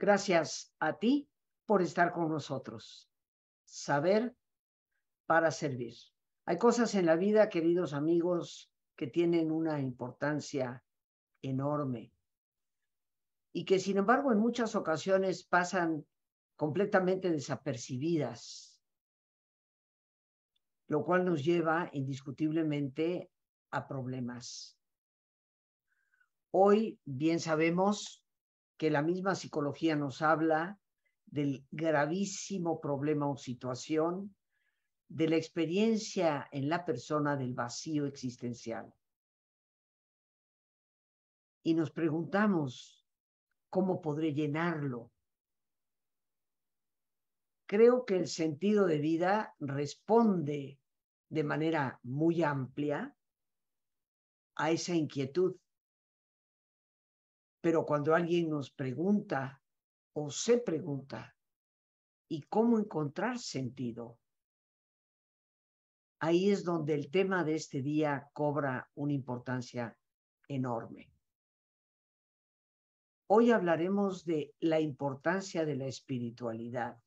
Gracias a ti por estar con nosotros. Saber para servir. Hay cosas en la vida, queridos amigos, que tienen una importancia enorme y que, sin embargo, en muchas ocasiones pasan completamente desapercibidas, lo cual nos lleva indiscutiblemente a problemas. Hoy bien sabemos que la misma psicología nos habla del gravísimo problema o situación de la experiencia en la persona del vacío existencial. Y nos preguntamos, ¿cómo podré llenarlo? Creo que el sentido de vida responde de manera muy amplia a esa inquietud. Pero cuando alguien nos pregunta o se pregunta, ¿y cómo encontrar sentido? Ahí es donde el tema de este día cobra una importancia enorme. Hoy hablaremos de la importancia de la espiritualidad.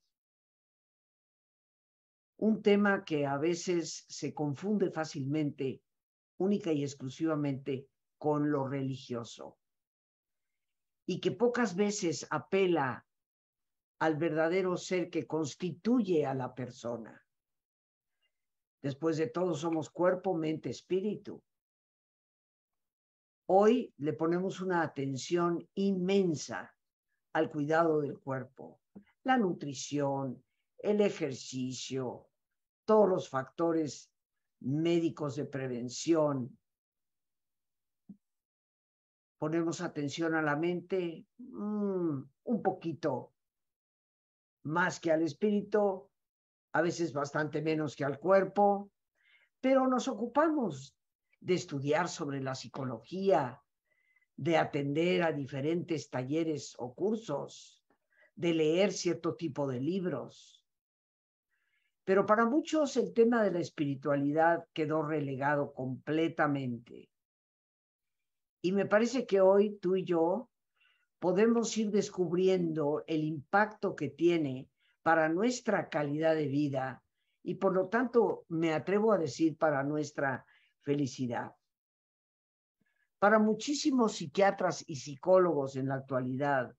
Un tema que a veces se confunde fácilmente, única y exclusivamente, con lo religioso. Y que pocas veces apela al verdadero ser que constituye a la persona. Después de todo, somos cuerpo, mente, espíritu. Hoy le ponemos una atención inmensa al cuidado del cuerpo, la nutrición, el ejercicio, todos los factores médicos de prevención. Ponemos atención a la mente un poquito más que al espíritu, a veces bastante menos que al cuerpo, pero nos ocupamos de estudiar sobre la psicología, de atender a diferentes talleres o cursos, de leer cierto tipo de libros. Pero para muchos el tema de la espiritualidad quedó relegado completamente. Y me parece que hoy tú y yo podemos ir descubriendo el impacto que tiene para nuestra calidad de vida y por lo tanto me atrevo a decir para nuestra felicidad. Para muchísimos psiquiatras y psicólogos en la actualidad,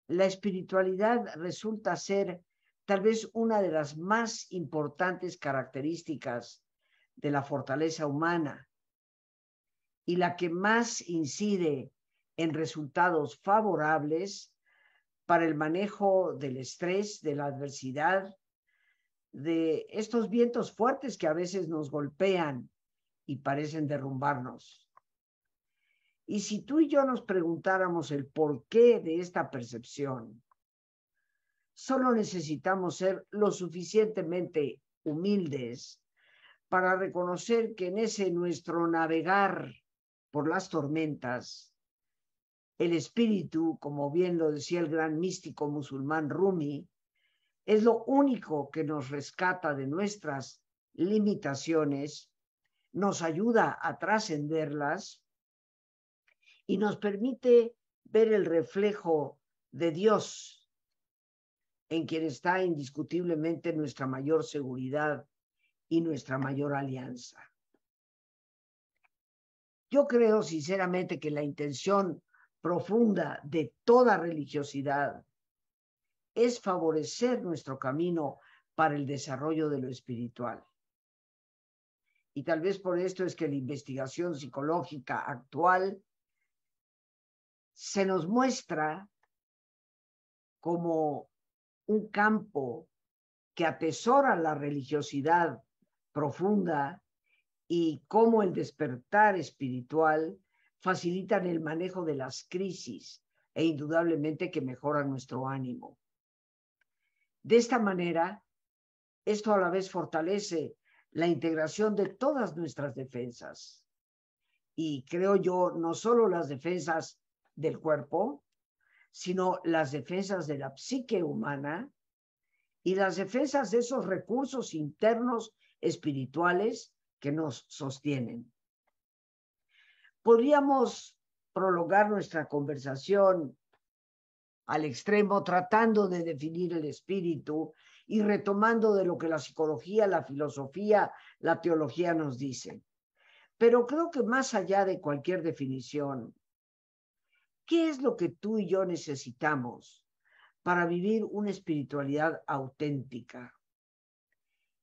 la espiritualidad resulta ser tal vez una de las más importantes características de la fortaleza humana y la que más incide en resultados favorables para el manejo del estrés, de la adversidad, de estos vientos fuertes que a veces nos golpean y parecen derrumbarnos. Y si tú y yo nos preguntáramos el porqué de esta percepción, solo necesitamos ser lo suficientemente humildes para reconocer que en ese nuestro navegar por las tormentas, el espíritu, como bien lo decía el gran místico musulmán Rumi, es lo único que nos rescata de nuestras limitaciones, nos ayuda a trascenderlas y nos permite ver el reflejo de Dios, en quien está indiscutiblemente nuestra mayor seguridad y nuestra mayor alianza. Yo creo sinceramente que la intención profunda de toda religiosidad es favorecer nuestro camino para el desarrollo de lo espiritual. Y tal vez por esto es que la investigación psicológica actual se nos muestra como un campo que atesora la religiosidad profunda y cómo el despertar espiritual facilitan el manejo de las crisis e indudablemente que mejoran nuestro ánimo. De esta manera, esto a la vez fortalece la integración de todas nuestras defensas. Y creo yo, no solo las defensas del cuerpo, sino las defensas de la psique humana y las defensas de esos recursos internos espirituales que nos sostienen. Podríamos prolongar nuestra conversación al extremo, tratando de definir el espíritu y retomando de lo que la psicología, la filosofía, la teología nos dicen. Pero creo que más allá de cualquier definición, ¿qué es lo que tú y yo necesitamos para vivir una espiritualidad auténtica?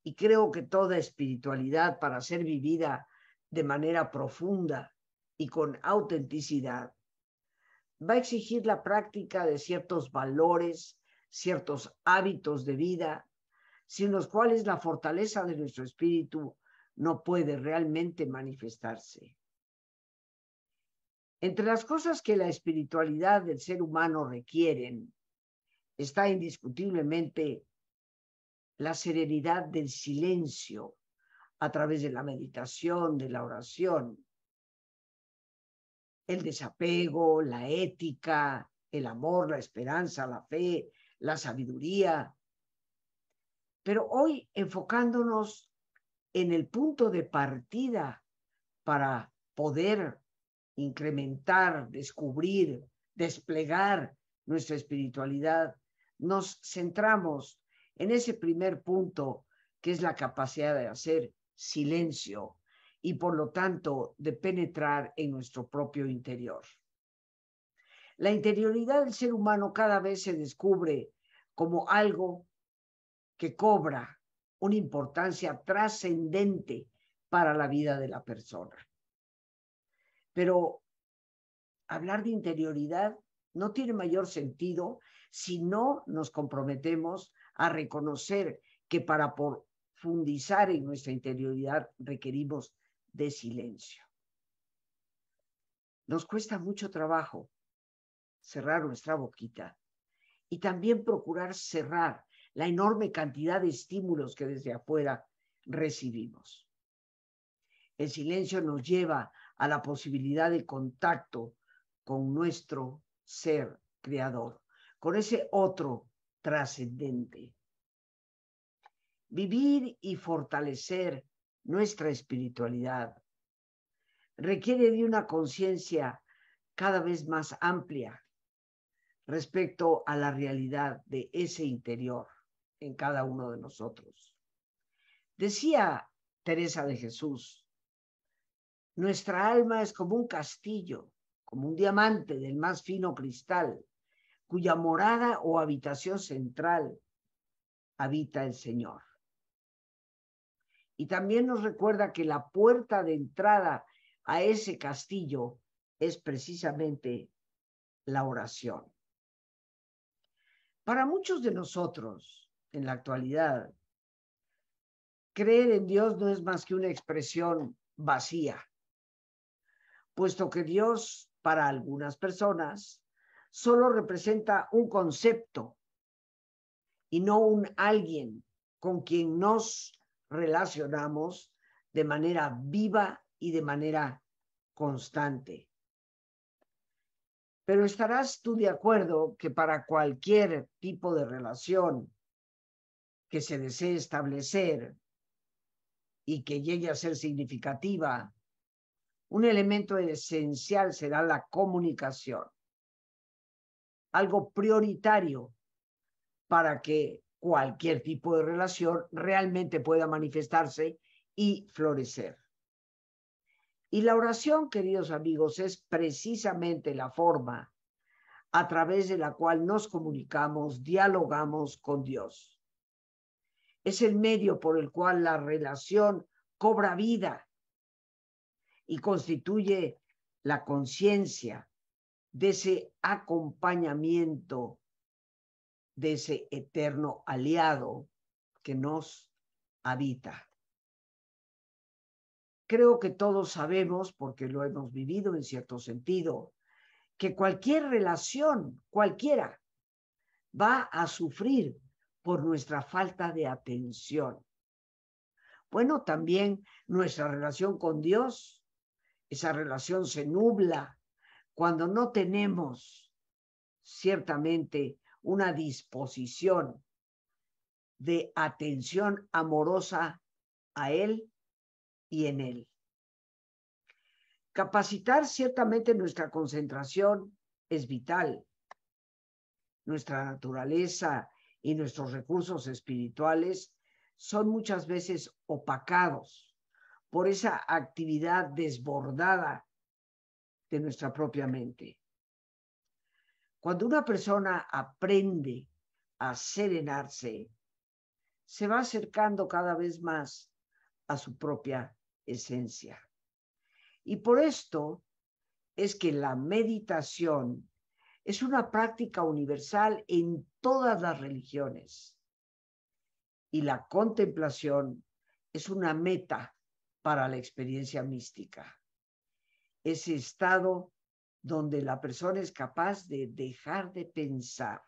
Y creo que toda espiritualidad, para ser vivida de manera profunda y con autenticidad, va a exigir la práctica de ciertos valores, ciertos hábitos de vida, sin los cuales la fortaleza de nuestro espíritu no puede realmente manifestarse. Entre las cosas que la espiritualidad del ser humano requieren está indiscutiblemente la serenidad del silencio a través de la meditación, de la oración, el desapego, la ética, el amor, la esperanza, la fe, la sabiduría. Pero hoy enfocándonos en el punto de partida para poder incrementar, descubrir, desplegar nuestra espiritualidad, nos centramos en ese primer punto que es la capacidad de hacer silencio y por lo tanto de penetrar en nuestro propio interior. La interioridad del ser humano cada vez se descubre como algo que cobra una importancia trascendente para la vida de la persona. Pero hablar de interioridad no tiene mayor sentido si no nos comprometemos a reconocer que para profundizar en nuestra interioridad requerimos de silencio. Nos cuesta mucho trabajo cerrar nuestra boquita y también procurar cerrar la enorme cantidad de estímulos que desde afuera recibimos. El silencio nos lleva a la posibilidad de contacto con nuestro ser creador, con ese otro trascendente. Vivir y fortalecer nuestra espiritualidad requiere de una conciencia cada vez más amplia respecto a la realidad de ese interior en cada uno de nosotros. Decía Teresa de Jesús, nuestra alma es como un castillo, como un diamante del más fino cristal, cuya morada o habitación central habita el Señor. Y también nos recuerda que la puerta de entrada a ese castillo es precisamente la oración. Para muchos de nosotros, en la actualidad, creer en Dios no es más que una expresión vacía, puesto que Dios, para algunas personas, solo representa un concepto y no un alguien con quien nos relacionamos de manera viva y de manera constante. Pero estarás tú de acuerdo que para cualquier tipo de relación que se desee establecer y que llegue a ser significativa, un elemento esencial será la comunicación, algo prioritario para que cualquier tipo de relación realmente pueda manifestarse y florecer. Y la oración, queridos amigos, es precisamente la forma a través de la cual nos comunicamos, dialogamos con Dios. Es el medio por el cual la relación cobra vida y constituye la conciencia de ese acompañamiento, de ese eterno aliado que nos habita. Creo que todos sabemos, porque lo hemos vivido en cierto sentido, que cualquier relación, cualquiera, va a sufrir por nuestra falta de atención. Bueno, también nuestra relación con Dios, esa relación se nubla cuando no tenemos ciertamente una disposición de atención amorosa a Él y en Él. Capacitar ciertamente nuestra concentración es vital. nuestra naturaleza y nuestros recursos espirituales son muchas veces opacados por esa actividad desbordada de nuestra propia mente. Cuando una persona aprende a serenarse, se va acercando cada vez más a su propia esencia. Y por esto es que la meditación es una práctica universal en todas las religiones. Y la contemplación es una meta para la experiencia mística. Ese estado donde la persona es capaz de dejar de pensar.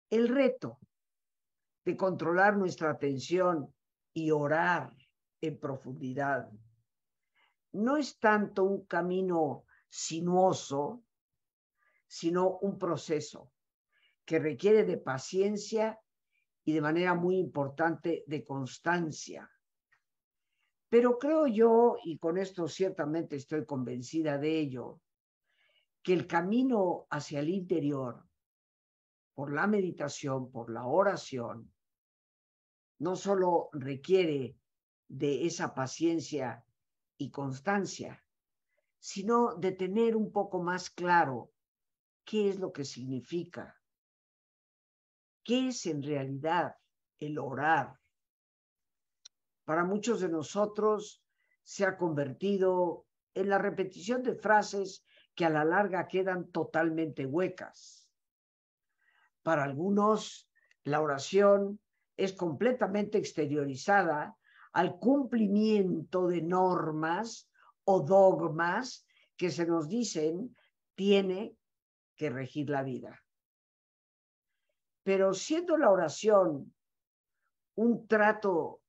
El reto de controlar nuestra atención y orar en profundidad no es tanto un camino sinuoso, sino un proceso que requiere de paciencia y de manera muy importante de constancia. Pero creo yo, y con esto ciertamente estoy convencida de ello, que el camino hacia el interior, por la meditación, por la oración, no solo requiere de esa paciencia y constancia, sino de tener un poco más claro qué es lo que significa, qué es en realidad el orar. Para muchos de nosotros se ha convertido en la repetición de frases que a la larga quedan totalmente huecas. Para algunos, la oración es completamente exteriorizada al cumplimiento de normas o dogmas que se nos dicen tiene que regir la vida. Pero siendo la oración un trato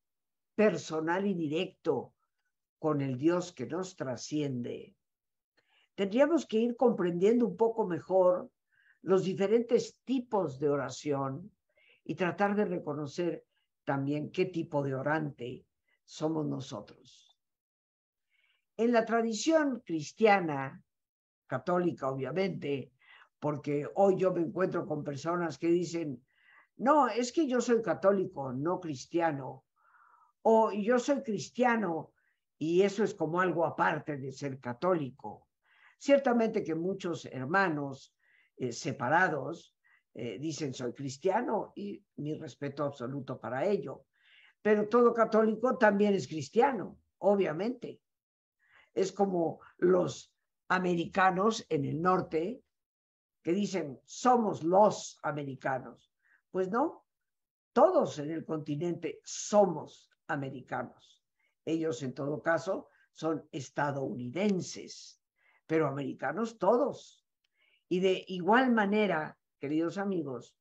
personal y directo con el Dios que nos trasciende, tendríamos que ir comprendiendo un poco mejor los diferentes tipos de oración y tratar de reconocer también qué tipo de orante somos nosotros. En la tradición cristiana, católica obviamente, porque hoy yo me encuentro con personas que dicen, no, es que yo soy católico, no cristiano, o yo soy cristiano y eso es como algo aparte de ser católico. Ciertamente que muchos hermanos separados dicen soy cristiano y mi respeto absoluto para ello, pero todo católico también es cristiano, obviamente. Es como los americanos en el norte que dicen somos los americanos. Pues no, todos en el continente somos americanos. Ellos en todo caso son estadounidenses, pero americanos todos. Y de igual manera, queridos amigos,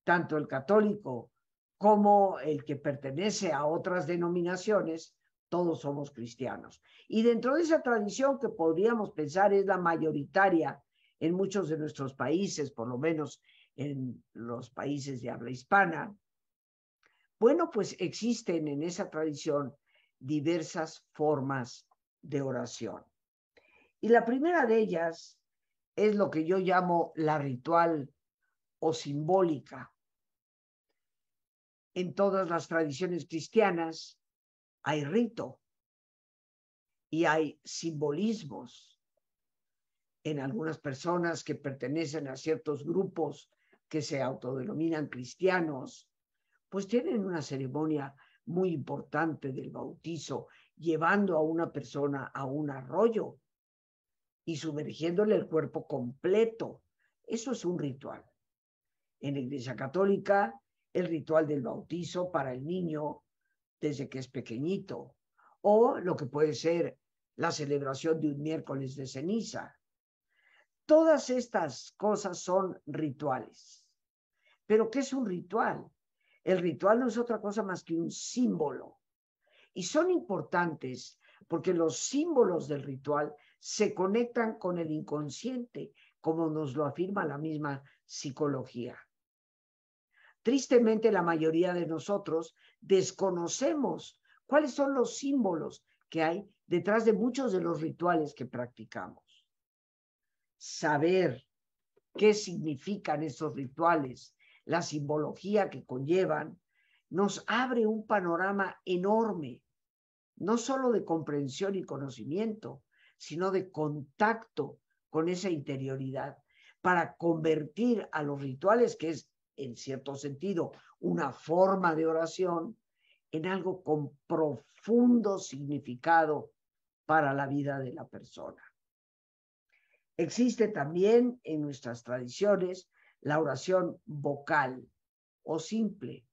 tanto el católico como el que pertenece a otras denominaciones, todos somos cristianos. Y dentro de esa tradición que podríamos pensar es la mayoritaria en muchos de nuestros países, por lo menos en los países de habla hispana, bueno, pues existen en esa tradición diversas formas de oración. Y la primera de ellas es lo que yo llamo la ritual o simbólica. En todas las tradiciones cristianas hay rito y hay simbolismos. En algunas personas que pertenecen a ciertos grupos que se autodenominan cristianos, pues tienen una ceremonia muy importante del bautizo, llevando a una persona a un arroyo y sumergiéndole el cuerpo completo. Eso es un ritual. En la Iglesia Católica, el ritual del bautizo para el niño desde que es pequeñito, o lo que puede ser la celebración de un miércoles de ceniza. Todas estas cosas son rituales. ¿Pero qué es un ritual? El ritual no es otra cosa más que un símbolo. Y son importantes porque los símbolos del ritual se conectan con el inconsciente, como nos lo afirma la misma psicología. Tristemente, la mayoría de nosotros desconocemos cuáles son los símbolos que hay detrás de muchos de los rituales que practicamos. Saber qué significan esos rituales, la simbología que conllevan, nos abre un panorama enorme, no solo de comprensión y conocimiento, sino de contacto con esa interioridad, para convertir a los rituales, que es en cierto sentido una forma de oración, en algo con profundo significado para la vida de la persona. Existe también en nuestras tradiciones la oración vocal o simple,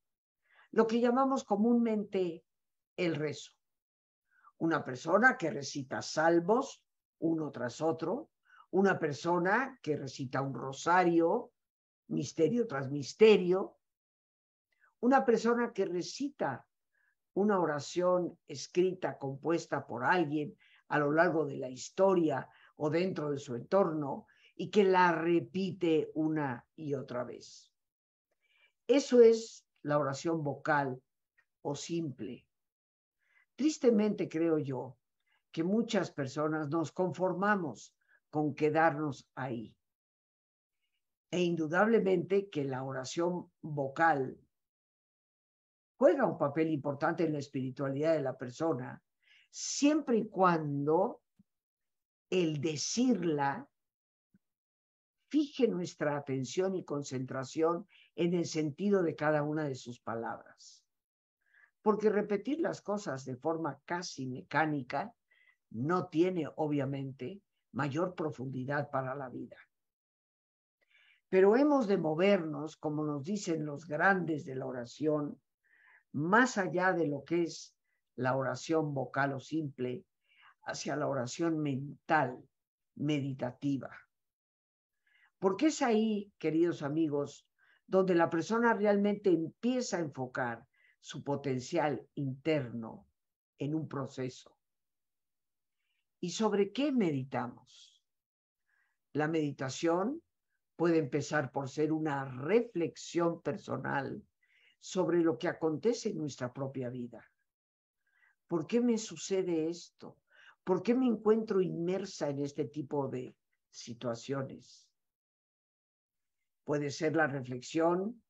lo que llamamos comúnmente el rezo. Una persona que recita salmos uno tras otro, una persona que recita un rosario, misterio tras misterio, una persona que recita una oración escrita, compuesta por alguien a lo largo de la historia o dentro de su entorno y que la repite una y otra vez. Eso es la oración vocal o simple. Tristemente creo yo que muchas personas nos conformamos con quedarnos ahí. E indudablemente que la oración vocal juega un papel importante en la espiritualidad de la persona, siempre y cuando el decirla fije nuestra atención y concentración en el sentido de cada una de sus palabras. Porque repetir las cosas de forma casi mecánica no tiene, obviamente, mayor profundidad para la vida. Pero hemos de movernos, como nos dicen los grandes de la oración, más allá de lo que es la oración vocal o simple, hacia la oración mental, meditativa. Porque es ahí, queridos amigos, donde la persona realmente empieza a enfocar su potencial interno en un proceso. ¿Y sobre qué meditamos? La meditación puede empezar por ser una reflexión personal sobre lo que acontece en nuestra propia vida. ¿Por qué me sucede esto? ¿Por qué me encuentro inmersa en este tipo de situaciones? Puede ser la reflexión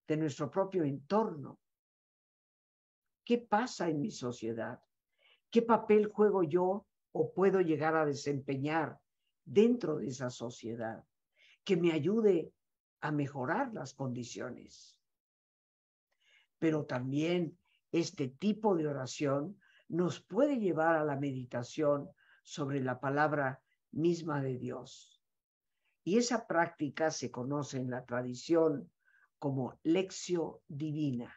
de nuestro propio entorno. ¿Qué pasa en mi sociedad? ¿Qué papel juego yo o puedo llegar a desempeñar dentro de esa sociedad que me ayude a mejorar las condiciones? Pero también este tipo de oración nos puede llevar a la meditación sobre la palabra misma de Dios. Y esa práctica se conoce en la tradición como lectio divina,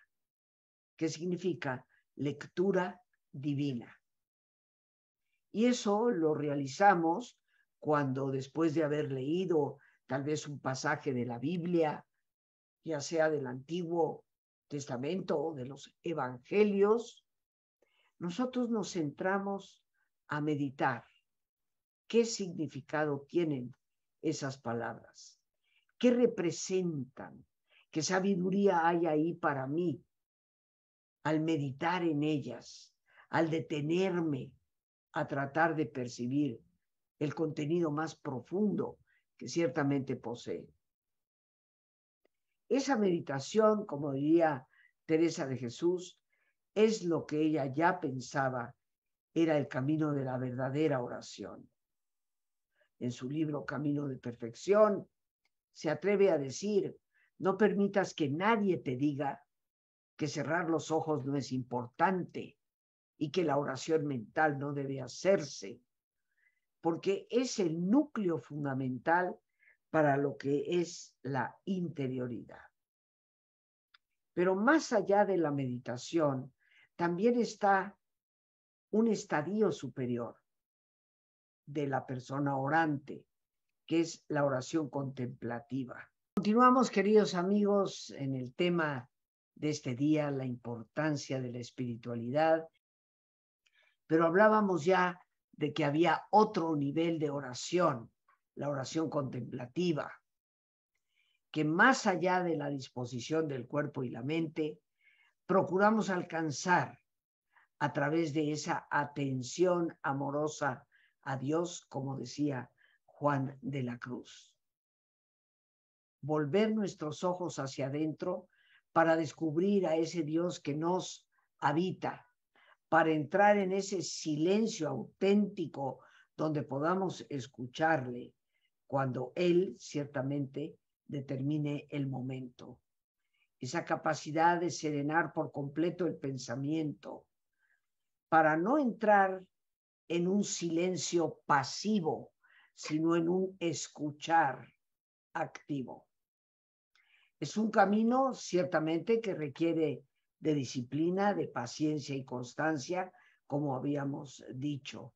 que significa lectura divina. Y eso lo realizamos cuando, después de haber leído tal vez un pasaje de la Biblia, ya sea del Antiguo Testamento o de los Evangelios, nosotros nos centramos a meditar qué significado tienen esas palabras, qué representan, qué sabiduría hay ahí para mí al meditar en ellas, al detenerme a tratar de percibir el contenido más profundo que ciertamente posee. Esa meditación, como diría Teresa de Jesús, es lo que ella ya pensaba era el camino de la verdadera oración. En su libro Camino de Perfección, se atreve a decir: no permitas que nadie te diga que cerrar los ojos no es importante y que la oración mental no debe hacerse, porque es el núcleo fundamental para lo que es la interioridad. Pero más allá de la meditación, también está un estadio superior de la persona orante, que es la oración contemplativa. Continuamos, queridos amigos, en el tema de este día, la importancia de la espiritualidad, pero hablábamos ya de que había otro nivel de oración, la oración contemplativa, que más allá de la disposición del cuerpo y la mente, procuramos alcanzar a través de esa atención amorosa a Dios, como decía Juan de la Cruz. volver nuestros ojos hacia adentro para descubrir a ese Dios que nos habita, para entrar en ese silencio auténtico donde podamos escucharle cuando Él ciertamente determine el momento. Esa capacidad de serenar por completo el pensamiento para no entrar en un silencio pasivo, sino en un escuchar activo. Es un camino ciertamente que requiere de disciplina, de paciencia y constancia, como habíamos dicho.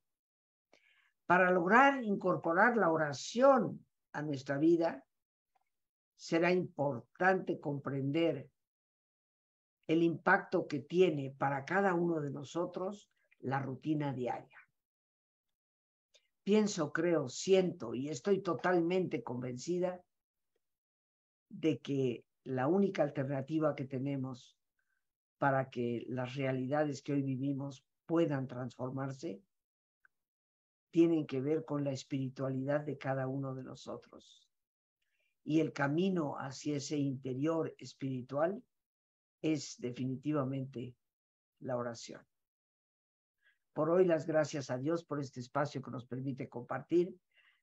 Para lograr incorporar la oración a nuestra vida, será importante comprender el impacto que tiene para cada uno de nosotros la rutina diaria. Pienso, creo, siento y estoy totalmente convencida de que la única alternativa que tenemos para que las realidades que hoy vivimos puedan transformarse tienen que ver con la espiritualidad de cada uno de nosotros. Y el camino hacia ese interior espiritual es definitivamente la oración. Por hoy, las gracias a Dios por este espacio que nos permite compartir.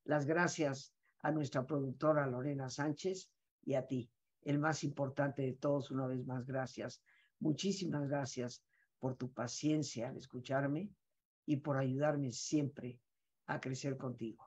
Las gracias a nuestra productora Lorena Sánchez y a ti, el más importante de todos, una vez más, gracias. Muchísimas gracias por tu paciencia al escucharme y por ayudarme siempre a crecer contigo.